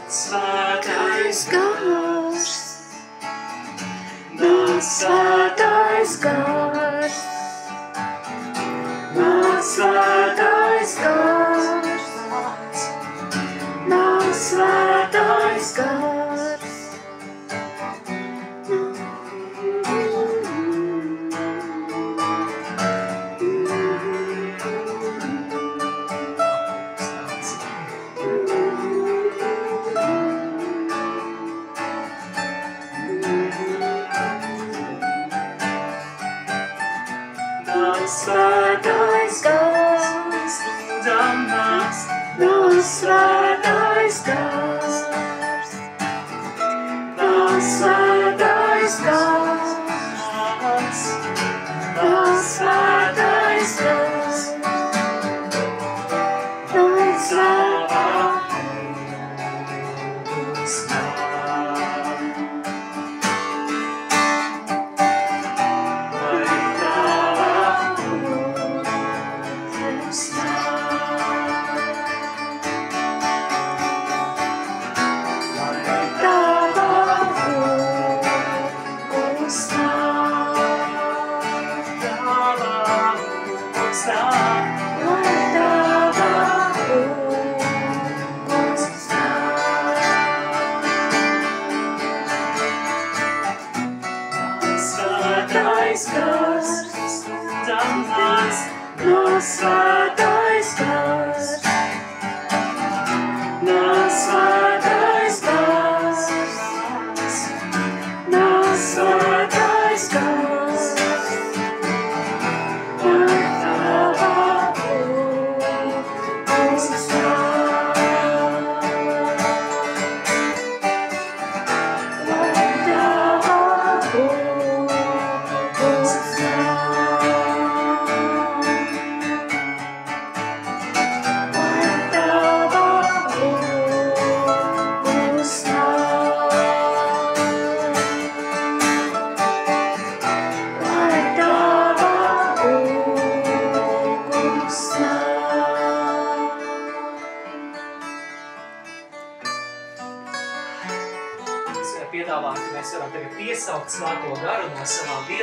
Svētais gars, nāc svētais gars, nāc svētais gars, nāc svētais gars. Svētais gars, lūdzam nāc, nāc svētais gars, nāc svētais gars, nāc svētais gars, nāc svētais gars. Svētais gars, lūdzam nāc, nāc svētais gars, nāc svētais gars, nāc svētais gars, lai tava kungs nāk, lai tava kungs piedāvā, ka mēs varam tagad piesaukt Svēto garu no savām vietām.